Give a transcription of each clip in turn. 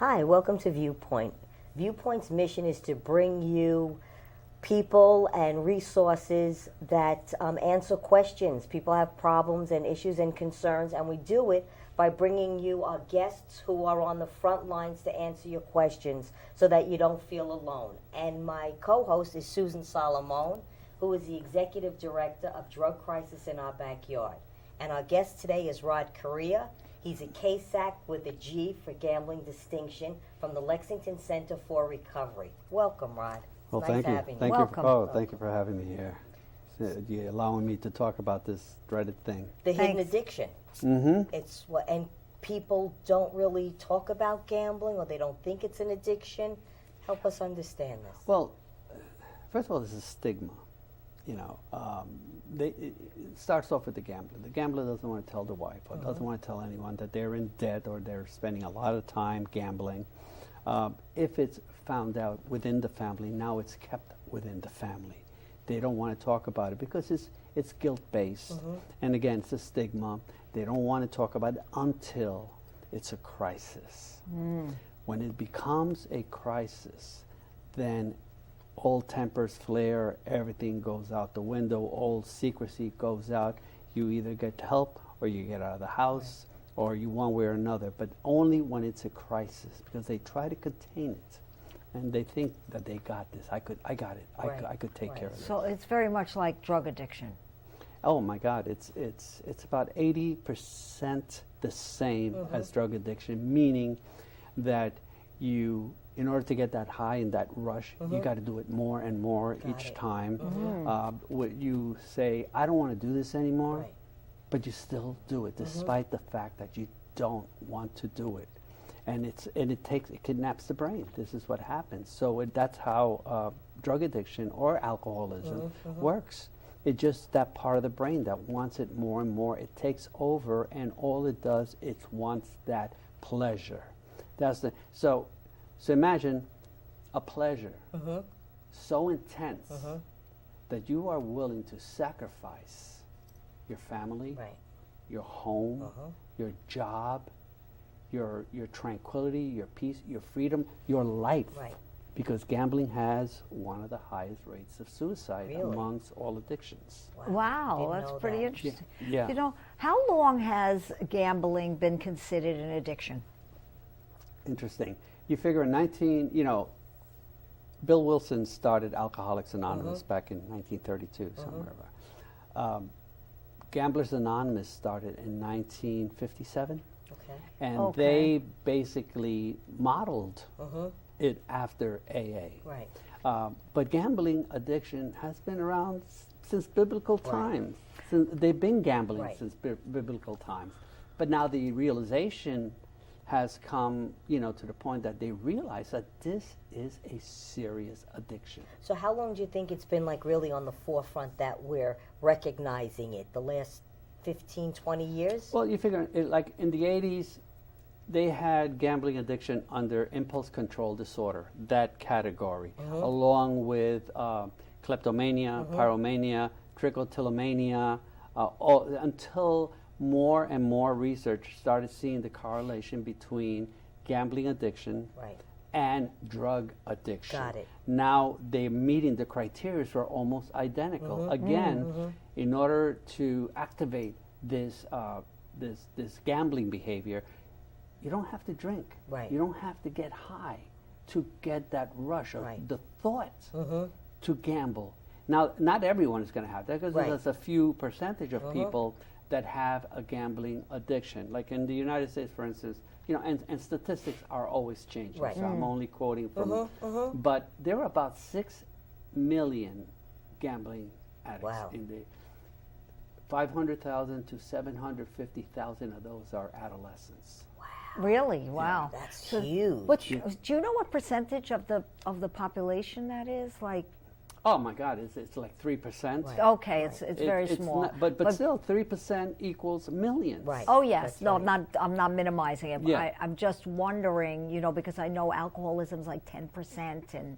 Hi, welcome to Viewpoint. Viewpoint's mission is to bring you people and resources that answer questions. People have problems and issues and concerns, and we do it by bringing you our guests who are on the front lines to answer your questions so that you don't feel alone. And my co-host is Susan Solomon, who is the Executive Director of Drug Crisis in Our Backyard. And our guest today is Rod Correa. He's a CASAC with a G for gambling distinction from the Lexington Center For Recovery. Welcome, Rod. Well, nice thank you. having Thank you. you. Thank you for having me here. You're allowing me to talk about this dreaded thing. The hidden addiction. Mm-hmm. It's what, and people don't really talk about gambling, or they don't think it's an addiction. Help us understand this. Well, first of all, there's a stigma. You know, it starts off with the gambler. The gambler doesn't want to tell the wife or doesn't want to tell anyone that they're in debt or they're spending a lot of time gambling. If it's found out within the family, now it's kept within the family. They don't want to talk about it because it's guilt-based. And again, it's a stigma. They don't want to talk about it until it's a crisis. When it becomes a crisis, then all tempers flare, everything goes out the window, all secrecy goes out. You either get help or you get out of the house, or you one way or another, but only when it's a crisis, because they try to contain it. And they think that they got this. I got it. I could take care of it. So it's very much like drug addiction. Oh my God, it's about 80% the same as drug addiction, meaning that you, in order to get that high and that rush, you got to do it more and more each time. You say, I don't want to do this anymore, but you still do it despite the fact that you don't want to do it. And it kidnaps the brain. This is what happens. So that's how drug addiction or alcoholism works. It's just that part of the brain that wants it more and more. It takes over, and all it does, it wants that pleasure. So imagine a pleasure so intense that you are willing to sacrifice your family, your home, your job, your tranquility, your peace, your freedom, your life. Because gambling has one of the highest rates of suicide amongst all addictions. Wow, that's pretty interesting. Yeah. You know, how long has gambling been considered an addiction? Interesting. You figure in Bill Wilson started Alcoholics Anonymous back in 1932, somewhere around. Gamblers Anonymous started in 1957. And they basically modeled it after AA. But gambling addiction has been around since biblical times. They've been gambling since biblical times. But now the realization has come, to the point that they realize that this is a serious addiction. So how long do you think it's been really on the forefront that we're recognizing it? The last 15, 20 years? Well, you figure, in the 80s, they had gambling addiction under impulse control disorder, that category, along with kleptomania, pyromania, trichotillomania, until more and more research started seeing the correlation between gambling addiction and drug addiction. Got it. Now they're meeting the criteria for almost identical. Again, in order to activate this gambling behavior, you don't have to drink. You don't have to get high to get that rush of the thought to gamble. Now, not everyone is going to have that, because there's a few percentage of people that have a gambling addiction. Like in the United States, for instance, and statistics are always changing, so I'm only quoting from, but there are about 6 million gambling addicts in the 500,000 to 750,000 of those are adolescents. Really? Wow. That's huge. Do you know what percentage of the population that is? Oh my God, it's like 3%. Okay, it's very small. Not, but still, 3% equals millions. Oh yes, no, I'm not minimizing it. But I'm just wondering, because I know alcoholism's like 10%, and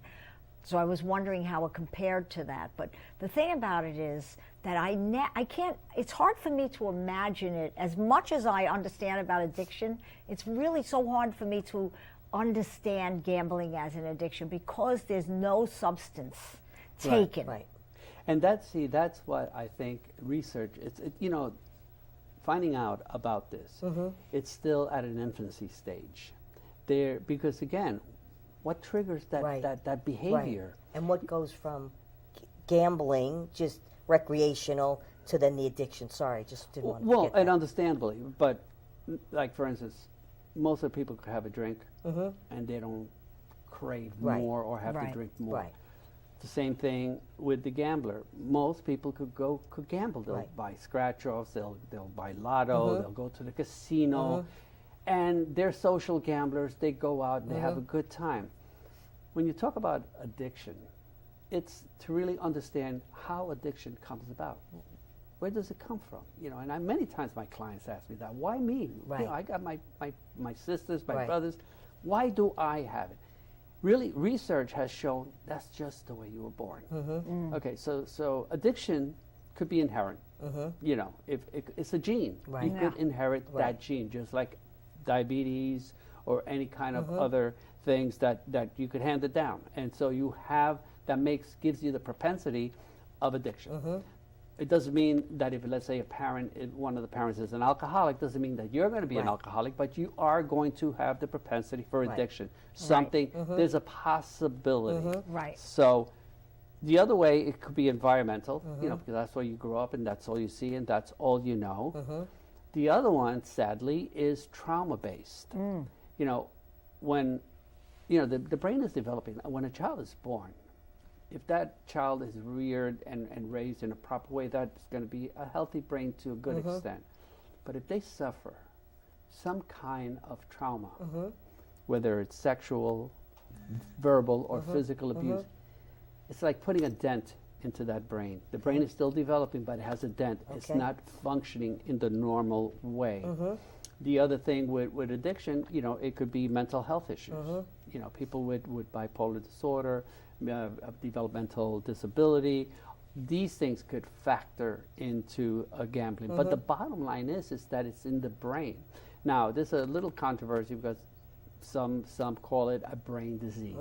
so I was wondering how it compared to that. But the thing about it is that I can't. It's hard for me to imagine it. As much as I understand about addiction, it's really so hard for me to understand gambling as an addiction because there's no substance taken. Right. And that's what I think research, finding out about this, it's still at an infancy stage. Because again, what triggers that behavior? Right. And what goes from gambling, just recreational, to then the addiction? Sorry, just didn't want to Well, forget that. and understandably, but like for instance, most of the people could have a drink and they don't crave more or have to drink more. Right. The same thing with the gambler. Most people could gamble. They'll buy scratch-offs, they'll buy lotto, they'll go to the casino, and they're social gamblers. They go out and they have a good time. When you talk about addiction, it's to really understand how addiction comes about. Where does it come from? And many times my clients ask me that. Why me? Right. I got my sisters, my brothers. Why do I have it? Really, research has shown that's just the way you were born. Okay, so addiction could be inherent. If it's a gene, you could inherit that gene, just like diabetes or any kind of other things that you could hand it down. And so you have gives you the propensity of addiction. It doesn't mean that if, let's say, one of the parents is an alcoholic, doesn't mean that you're going to be an alcoholic, but you are going to have the propensity for addiction. Something, there's a possibility. Right. So the other way, it could be environmental, because that's where you grew up and that's all you see and that's all you know. The other one, sadly, is trauma-based. When, the brain is developing, when a child is born, if that child is reared and raised in a proper way, that's going to be a healthy brain to a good extent. But if they suffer some kind of trauma, whether it's sexual, verbal, or physical abuse, it's like putting a dent into that brain. The brain is still developing, but it has a dent. It's not functioning in the normal way. The other thing with addiction, it could be mental health issues. People with bipolar disorder, developmental disability, these things could factor into gambling. But the bottom line is that it's in the brain. Now, there's a little controversy because some call it a brain disease.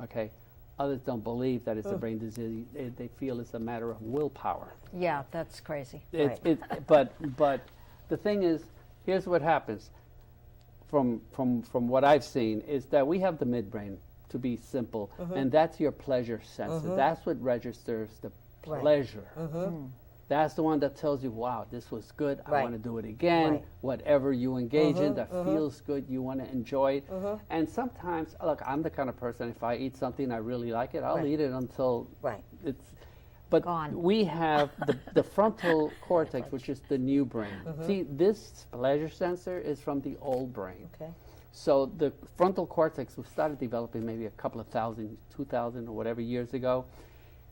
Okay, others don't believe that it's a brain disease. They feel it's a matter of willpower. Yeah, that's crazy. But the thing is, here's what happens. From what I've seen is that we have the midbrain, to be simple, and that's your pleasure sensor. That's what registers the pleasure. That's the one that tells you, wow, this was good, I want to do it again. Whatever you engage in that feels good, you want to enjoy it. And sometimes, look, I'm the kind of person, if I eat something I really like it, I'll eat it until it's but gone. We have the frontal cortex, which is the new brain. See, this pleasure sensor is from the old brain. So the frontal cortex was started developing maybe a couple of 2,000 or whatever years ago.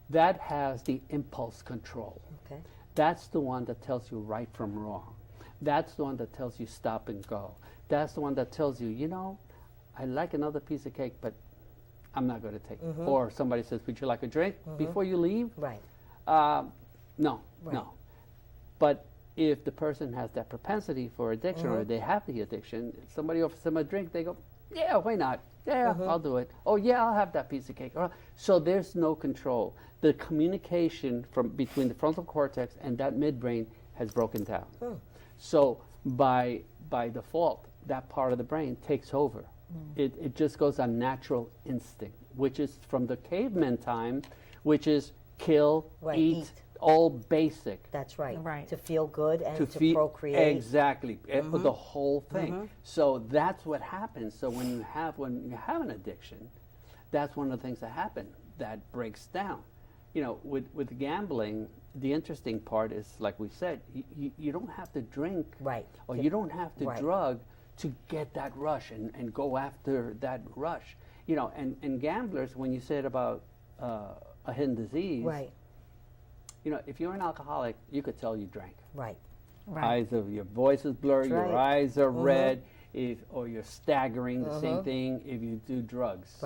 That has the impulse control. That's the one that tells you right from wrong. That's the one that tells you stop and go. That's the one that tells you, I like another piece of cake, but I'm not going to take it. Or somebody says, would you like a drink before you leave? No. But if the person has that propensity for addiction or they have the addiction, if somebody offers them a drink, they go, yeah, why not? Yeah, I'll do it. Oh, yeah, I'll have that piece of cake. So there's no control. The communication between the frontal cortex and that midbrain has broken down. So by default, that part of the brain takes over. It just goes on natural instinct, which is from the caveman time, which is kill, eat, all basic. That's right. To feel good and to procreate. Exactly. The whole thing. So that's what happens. So when you have an addiction, that's one of the things that happen that breaks down. With gambling, the interesting part is, like we said, you don't have to drink or you don't have to drug to get that rush and go after that rush. And gamblers, when you said about a hidden disease, if you're an alcoholic, you could tell you drank. Your voice is blurry, your eyes are red, or you're staggering, the same thing if you do drugs.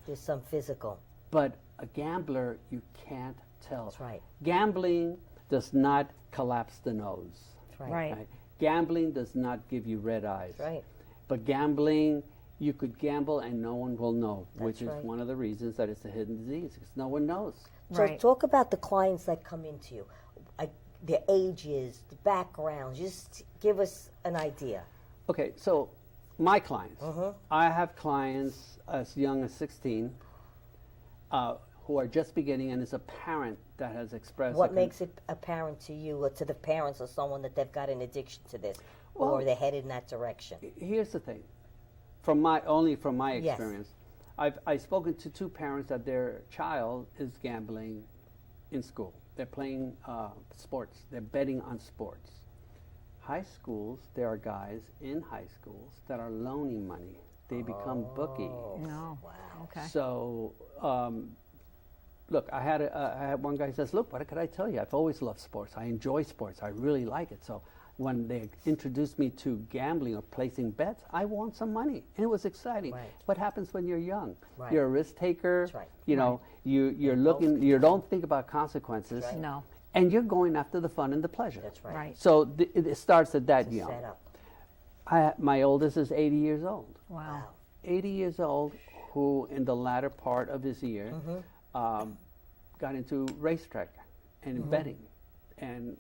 There's some physical. But a gambler, you can't tell. Gambling does not collapse the nose. Gambling does not give you red eyes. But gambling you could gamble and no one will know, which is right. one of the reasons that it's a hidden disease, because no one knows. So Right. talk about the clients that come into you, their ages, the backgrounds. Just give us an idea. Okay, so my clients, I have clients as young as 16 who are just beginning, and it's a parent that has expressed. What makes it apparent to you or to the parents or someone that they've got an addiction to this, or Well, they're headed in that direction? Here's the thing, from my Yes. experience, I've spoken to two parents that their child is gambling in school. They're playing sports. They're betting on sports. High schools, there are guys in high schools that are loaning money. They become bookies. No. Wow. Okay. So, look, I had one guy who says, look, what could I tell you? I've always loved sports. I enjoy sports. I really like it. So when they introduced me to gambling or placing bets, I won some money. And it was exciting. Right. What happens when you're young? Right. You're a risk taker. That's right. You know, you're looking, you don't think about consequences. Right. No. And you're going after the fun and the pleasure. That's right. Right. So it starts at that It's a young. setup. My oldest is 80 years old. Wow. 80 years old, who in the latter part of his year got into racetrack and betting, and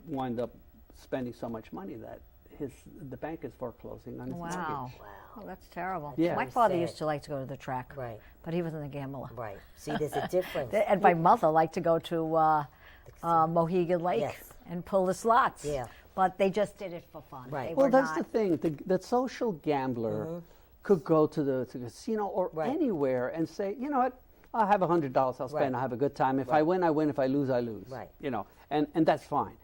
wound up spending so much money that the bank is foreclosing on his Wow. mortgage. Oh, that's terrible. Yeah. My Very father sad. used to like to go to the track, Right. but he wasn't a gambler. Right. See, there's a difference. And my mother liked to go to Mohegan Lake Yes. and pull the slots. Yeah. But they just did it for fun. Right. They Well, were that's not, the thing. The social gambler could go to the casino or Right. anywhere and say, you know what, I'll have $100 I'll spend. Right. I'll have a good time. If I win, I win. If I lose, I lose. Right. You know, and that's fine.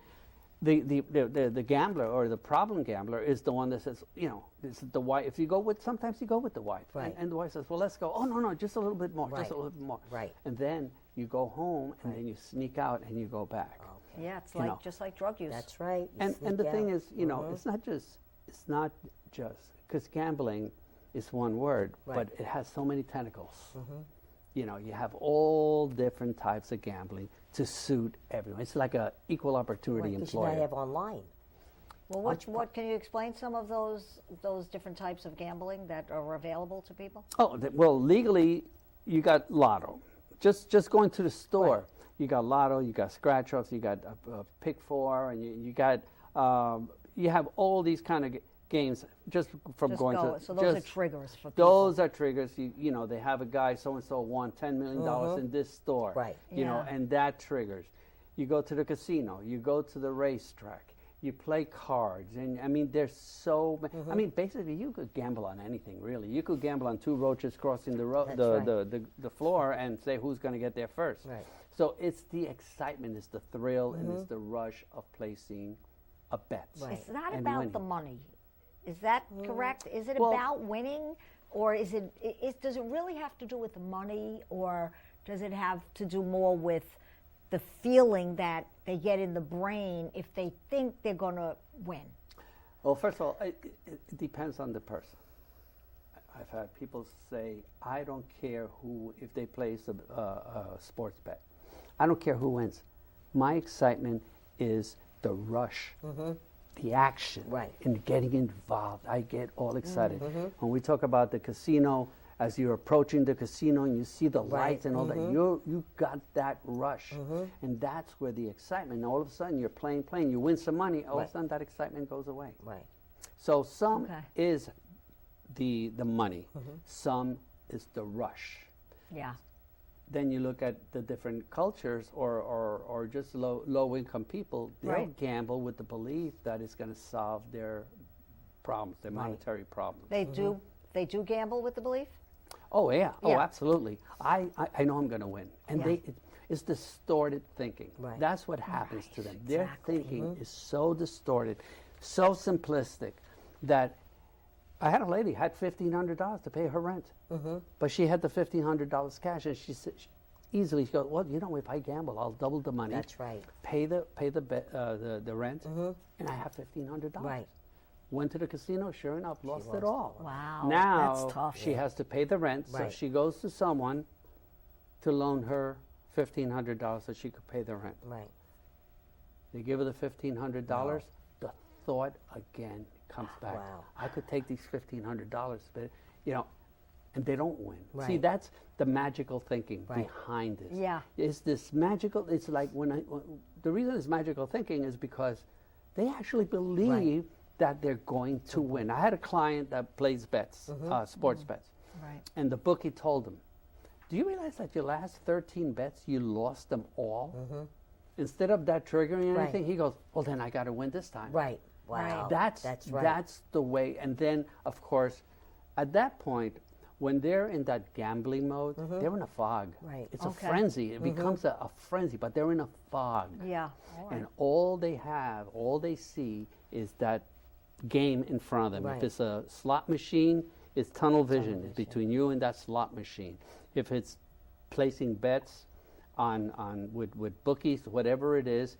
The gambler or the problem gambler is the one that says, you know, this is the wife. If you go with, sometimes you go with the wife, Right. and the wife says, well, let's go. Oh no, just a little bit more, Right. just a little bit more. Right. And then you go home, and then you sneak out and you go back. yeah, it's you like know. just like drug use. That's right. You And sneak the thing out. is, you know, it's not just because gambling is one word, Right. but it has so many tentacles. You know, you have all different types of gambling to suit everyone. It's like a equal opportunity Right, 'cause you now employer. have online. Well, what can you explain some of those different types of gambling that are available to people? Oh, well, legally, you got lotto. Just going to the store, you got lotto, you got scratch offs, you got pick four, and you got you have all these kind of games just from Just going go. to. So those are just- triggers for people. Those are triggers. You know, they have a guy so and so won $10 million in this store. Right. You know, Yeah. and that triggers. You go to the casino. You go to the racetrack. You play cards, and I mean, there's so. I mean, basically, you could gamble on anything, really. You could gamble on two roaches crossing That's the floor and say who's going to get there first. Right. So it's the excitement, it's the thrill, and it's the rush of placing a bet. Right. It's not and about winning. the money. Is that correct? Is it Well- about winning, or does it really have to do with the money, or does it have to do more with the feeling that they get in the brain if they think they're going to win? Well, first of all, it depends on the person. I've had people say, I don't care if they place a sports bet. I don't care who wins. My excitement is the rush, the action, Right. and getting involved. I get all excited. When we talk about the casino, as you're approaching the casino and you see the lights and all that, you got that rush. And that's where the excitement, and all of a sudden you're playing, you win some money, all of a sudden that excitement goes away. Right. So some Okay. is the money, some is the rush. Yeah. Then you look at the different cultures or just low income people, they'll Right. gamble with the belief that it's going to solve their problems, their monetary problems. They do gamble with the belief? Oh yeah, oh Yeah. absolutely. I know I'm going to win, and Yeah. it's distorted thinking. Right. That's what happens to them. Their exactly. thinking is so distorted, so simplistic that I had a lady had $1,500 to pay her rent, but she had the $1,500 cash, and she said easily she goes, well, you know, if I gamble, I'll double the money. That's right. Pay the rent, and I have $1,500. Right. Went to the casino, sure enough, lost it all. Wow, Now that's tough. she has to pay the rent, so Right. she goes to someone to loan her $1,500 so she could pay the rent. Right. They give her the $1,500. The thought again comes back. Wow. I could take these $1,500, but and they don't win. Right. See, that's the magical thinking Right. behind this. Yeah. Is this magical? It's like the reason it's magical thinking is because they actually believe that they're going to win. I had a client that plays bets, sports bets, Right. and the bookie told him, "Do you realize that your last 13 bets you lost them all?" Instead of that triggering anything, he goes, "Well, then I got to win this time." Right. Wow. That's right. That's the way. And then, of course, at that point, when they're in that gambling mode, they're in a fog. Right. It's Okay. a frenzy. It becomes a frenzy, but they're in a fog. Yeah. All right. And all they see is that game in front of them. Right. If it's a slot machine, it's tunnel vision between you and that slot machine. If it's placing bets with bookies, whatever it is,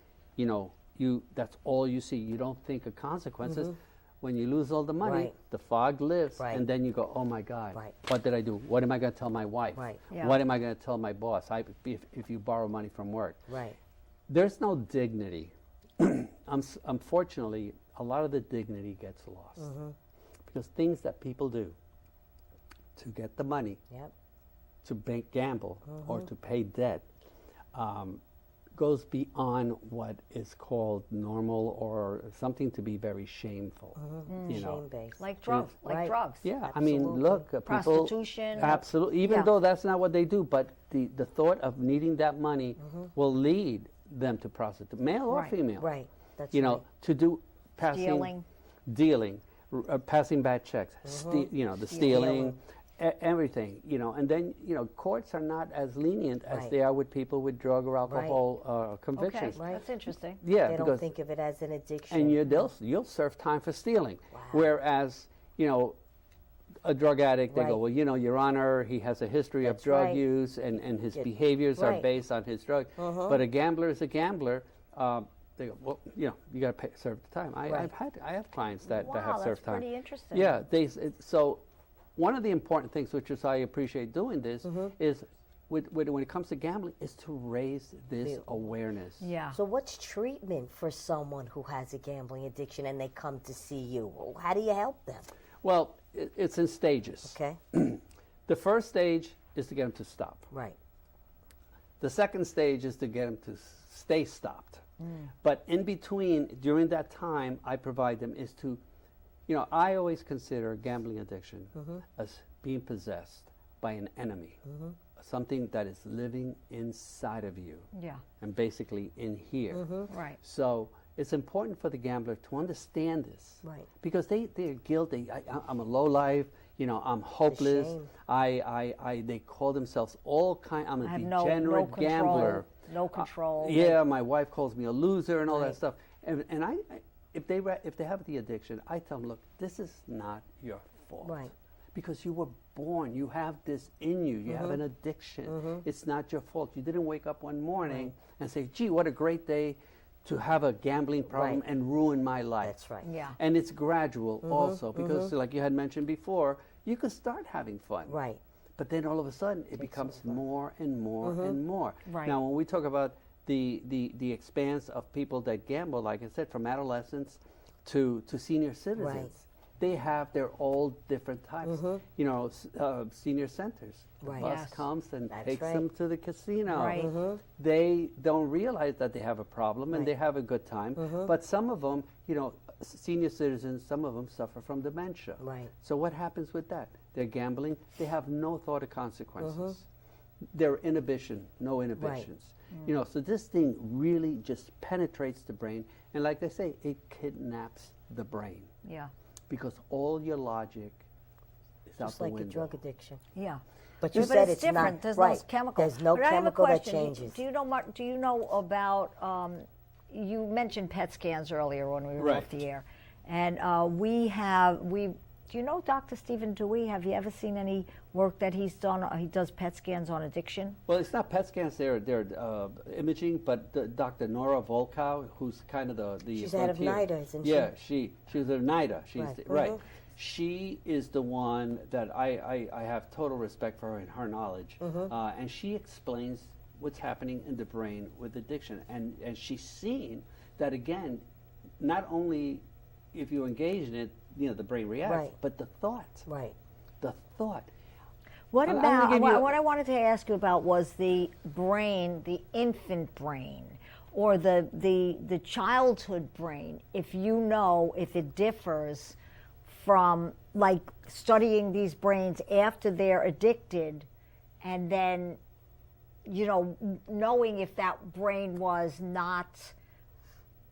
that's all you see. You don't think of consequences. When you lose all the money, Right. the fog lifts, Right. and then you go, "Oh my God, Right. what did I do? What am I going to tell my wife? Right. Yeah. What am I going to tell my boss? If you borrow money from work." Right. There's no dignity. Unfortunately, a lot of the dignity gets lost because things that people do to get the money, Yep. to gamble, or to pay debt, goes beyond what is called normal or something to be very shameful. Shame-based. Like drugs. Like Right. drugs. Yeah, I mean, Absolutely. look, people. Prostitution. Absolutely. Even Yeah. though that's not what they do, but the thought of needing that money will lead them to prostitute, male or Right. female. Right. That's To do passing, dealing, passing bad checks, the stealing, everything, and then, courts are not as lenient as Right. they are with people with drug or alcohol convictions. Okay. That's interesting. Yeah, They don't because think of it as an addiction. and you'll serve time for stealing. Whereas, a drug addict, they go, Right. "Well, Your Honor, he has a history of That's drug right. use, and his behaviors are Right. based on his drug." But a gambler is a gambler. They go, "Well, you got to serve the time." I have clients that Wow, have served that's time. pretty interesting. Yeah, so one of the important things, which is I appreciate doing this, is when it comes to gambling, is to raise this awareness. Yeah. So what's treatment for someone who has a gambling addiction and they come to see you? How do you help them? Well, it's in stages. Okay. The first stage is to get them to stop. Right. The second stage is to get them to stay stopped. But in between, during that time, I provide them is to, I always consider gambling addiction as being possessed by an enemy, something that is living inside of you, Yeah. and basically in here. Right. So it's important for the gambler to understand this, Right. because they're guilty. I'm a lowlife. I'm hopeless. shame. They call themselves all kind. I'm a I have degenerate no gambler. No control. Yeah, my wife calls me a loser and all Right. that stuff. And I if they have the addiction, I tell them, look, this is not your fault. Right. Because you were born, you have this in you. You have an addiction. It's not your fault. You didn't wake up one morning and say, "Gee, what a great day to have a gambling problem Right. and ruin my life." That's right. Yeah. And it's gradual also, because like you had mentioned before, you can start having fun. Right. But then all of a sudden, it becomes more and more and more. Right. Now, when we talk about the expanse of people that gamble, like I said, from adolescents to senior citizens, they have their all different types. Senior centers. Right. The bus Yes. comes and That's takes right. them to the casino. Right. They don't realize that they have a problem, and Right. they have a good time. But some of them, senior citizens, some of them suffer from dementia. Right. So what happens with that? They're gambling. They have no thought of consequences. Their inhibition, no inhibitions. So this thing really just penetrates the brain, and like they say, it kidnaps the brain, Yeah. because all your logic is out Just the like a window. drug addiction. Yeah. But you But said it's different. not There's right. no chemical. There's no But I have a chemical that question. changes. Do you know about? You mentioned PET scans earlier when we were Right. off the air, and Do you know Dr. Stephen Dewey? Have you ever seen any work that he's done? He does PET scans on addiction. Well, it's not PET scans; they're imaging. But Dr. Nora Volkow, who's kind of the She's the head of frontier- NIDA, isn't she? Yeah, she was a NIDA. She's Right. right. She is the one that I have total respect for her and her knowledge, and she explains what's happening in the brain with addiction, and she's seen that again, not only if you engage in it, the brain reacts. Right. But the thought, the thought. What I'm about, gonna give you- what I wanted to ask you about was the brain, the infant brain, or the childhood brain, if it differs from, like, studying these brains after they're addicted, and then, knowing if that brain was not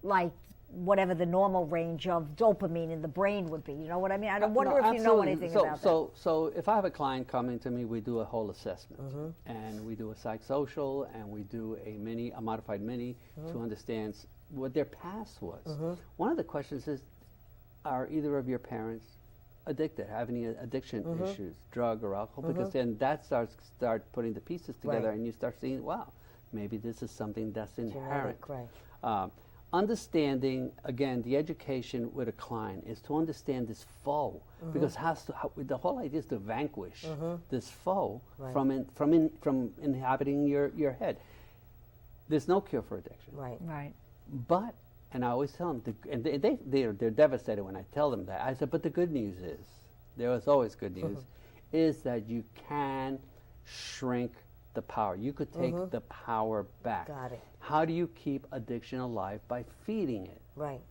like whatever the normal range of dopamine in the brain would be. You know what I mean? I wonder if you know anything about that. So if I have a client coming to me, we do a whole assessment, and we do a psychosocial, and we do a modified mini to understand what their past was. One of the questions is, are either of your parents addicted, have any addiction issues, drug or alcohol? Because then that start putting the pieces together, and you start seeing, wow, maybe this is something that's inherent. Understanding, again, the education with a client is to understand this foe, because the whole idea is to vanquish this foe from inhabiting your head. There's no cure for addiction. Right. But, and I always tell them, and they're devastated when I tell them that. I said, but the good news is, there is always good news, is that you can shrink the power. You could take the power back. Got it. How do you keep addiction alive? By feeding it. Right.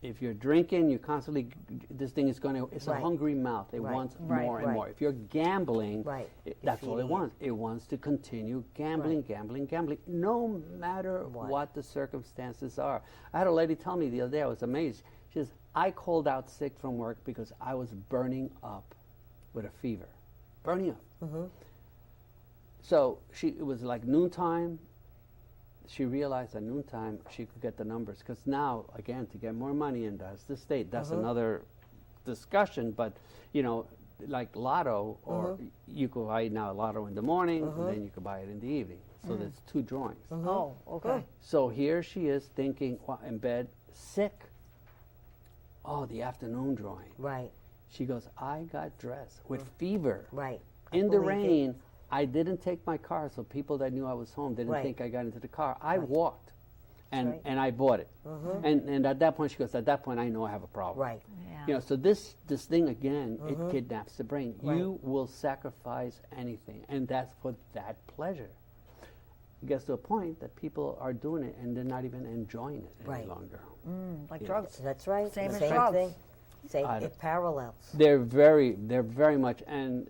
If you're drinking, you constantly, this thing is it's a hungry mouth. It wants more and more. If you're gambling, that's all it wants. It wants to continue gambling, gambling, no matter what the circumstances are. I had a lady tell me the other day, I was amazed. She says, I called out sick from work because I was burning up with a fever. Burning up. So it was like noontime. She realized at noontime she could get the numbers, because now, again, to get more money in the state, that's another discussion. But like lotto, or you could buy now lotto in the morning, and then you could buy it in the evening. So there's 2 drawings. Oh, okay. So here she is thinking, in bed, sick. Oh, the afternoon drawing. Right. She goes, I got dressed with fever. Right. In the rain. I didn't take my car, so people that knew I was home didn't think I got into the car. I walked, and I bought it. And at that point, she goes, at that point, I know I have a problem. Right. Yeah. So this thing, again, it kidnaps the brain. You will sacrifice anything, and that's for that pleasure. It gets to a point that people are doing it, and they're not even enjoying it any longer. Like drugs. That's right. Same as Same drugs. thing. It parallels. They're very much, and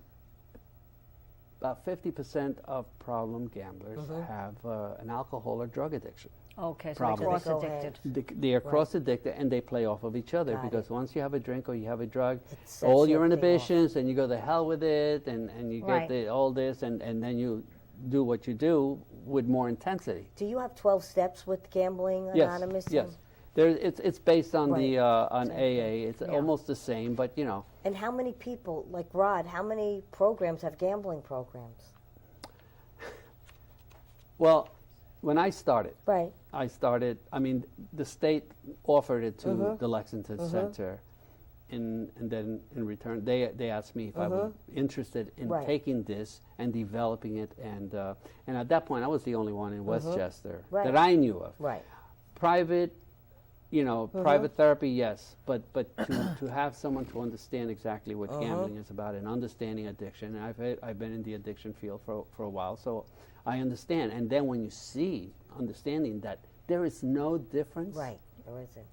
about 50% of problem gamblers have an alcohol or drug addiction. Okay, so Problem. they're cross-addicted. They are cross-addicted, and they play off of each other, because once you have a drink or you have a drug, sets all your everything inhibitions, and you go the hell with it, and you get all this, and then you do what you do with more intensity. Do you have 12 steps with Gambling Anonymous? Yes. It's based on on AA. It's almost the same, but And how many people, like Rod, how many programs have gambling programs? Well, when I started, Right. the state offered it to the Lexington Center, and then in return, they asked me if I was interested in taking this and developing it, and at that point, I was the only one in Westchester that I knew of. Right. Private, private therapy, yes, but to have someone to understand exactly what gambling is about and understanding addiction, and I've been in the addiction field for a while, so I understand. And then when you see, understanding that there is no difference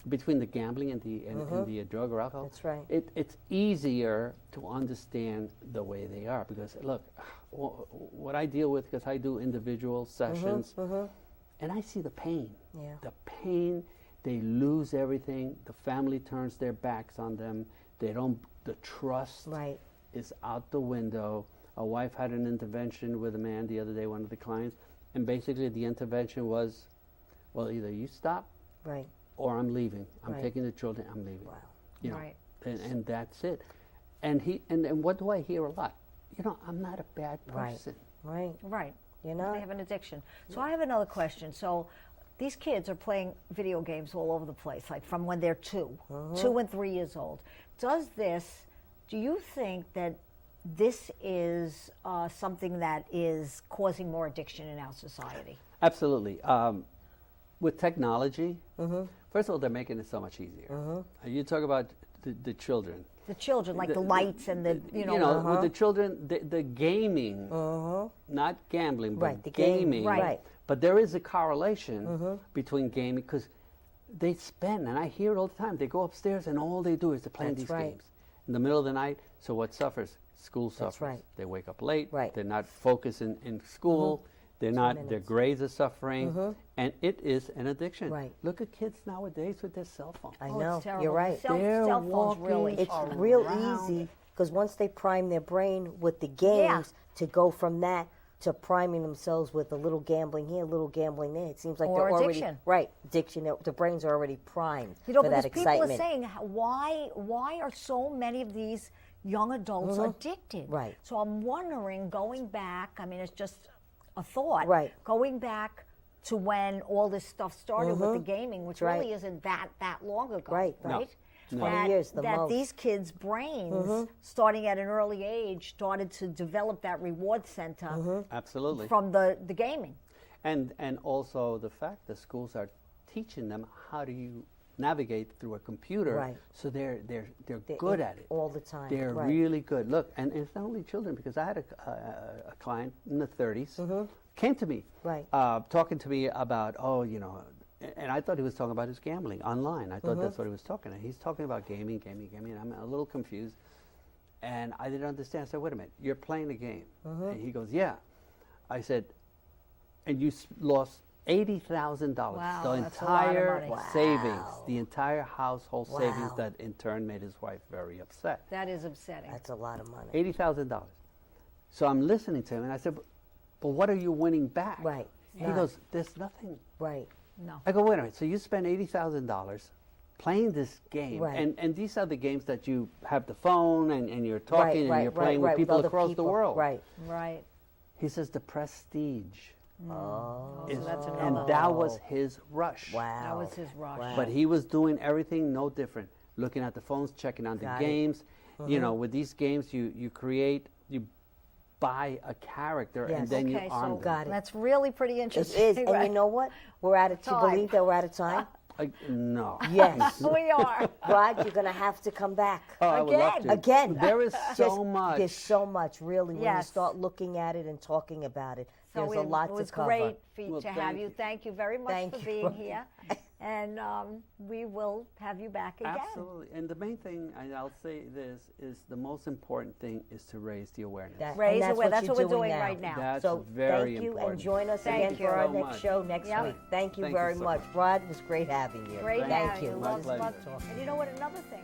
between the gambling and the drug or alcohol, that's right. It's easier to understand the way they are, because look, what I deal with, because I do individual sessions, and I see the pain. Yeah. The pain. They lose everything. The family turns their backs on them. The trust is out the window. A wife had an intervention with a man the other day, one of the clients, and basically the intervention was, well, either you stop, or I'm leaving. I'm taking the children. I'm leaving. Wow. And that's it. And what do I hear a lot? I'm not a bad person. Right. They have an addiction. So I have another question. So these kids are playing video games all over the place, like from when they're 2 and 3 years old. Do you think that this is something that is causing more addiction in our society? Absolutely. With technology, First of all, they're making it so much easier. You talk about the children. The children, like the lights and the, with the children, the gaming, not gambling, but Right, the gaming. right. But there is a correlation between gaming, because they spend, and I hear it all the time, they go upstairs and all they do is to play That's these right. games in the middle of the night. So what suffers? School suffers. right. They wake up late. Right. They're not focused in school. They're not. Their grades are suffering, and it is an addiction. Right. Look at kids nowadays with their cell phone. I Oh, know. it's terrible. You're right. They're Cell phones walking really It's are real around. easy, because once they prime their brain with the games, to go from that to priming themselves with a little gambling here, a little gambling there. It seems like Or they're already addiction. right. Addiction. The brains are already primed for because that people excitement. are saying, why are so many of these young adults addicted? Right. So I'm wondering, going back, I mean, it's just a thought. Right. Going back to when all this stuff started with the gaming, which Right. really isn't that long ago. Right. No. Right. 20 years, the that most. these kids' brains, starting at an early age, started to develop that reward center Absolutely. from the gaming. And also the fact that schools are teaching them how do you navigate through a computer. Right. So they're good at it all the time. They're Right. really good. Look, and it's not only children, because I had a client in the 30s came to me, Right. talking to me about, and I thought he was talking about his gambling online. I thought that's what he was talking about. He's talking about gaming. And I'm a little confused, and I didn't understand. I said, wait a minute, you're playing a game? And he goes, yeah. I said, and you lost $80,000, Wow, the that's a lot of entire money. Wow. savings, the entire household savings, Wow. that in turn made his wife very upset. That is upsetting. That's a lot of money. $80,000. So I'm listening to him, and I said, but what are you winning back? Right. He None. goes, there's nothing. Right. No. I go, wait a minute, so you spend $80,000 playing this game, Right. and these are the games that you have the phone, and you're talking, and you're playing with people other across the people. world. Right. Right. He says the prestige. Oh. So that's And another. that was his rush. Wow. That was his rush. Wow. But he was doing everything no different. Looking at the phones, checking on the Got it. games. With these games, you buy a character, Yes. and then Okay, you arm so them. Got it. that's really pretty It interesting. is, and right? you know what? We're out of Time. to believe that we're out of time. No. Yes. We are. Rod, you're going to have to come back. Oh, I would love Again. to. Again. There is so Just- much. There's so much, really, when you Yes. start looking at it and talking about it. So There's a lot it was to cover. great Well, to have thank you. you. Thank you very much Thank for you. being here. And we will have you back again. Absolutely. And the main thing, and I'll say this, is the most important thing is to raise the awareness. Raise and aware- that's you're what we're doing right now. That's So very thank you, important. and join us Thank again you. for our so next much. show next Yep. week. Thank you Thank you very so much. much. Rod, it was great having you. Great Thank having you. you. My Love, pleasure. love. And you know what? Another thing.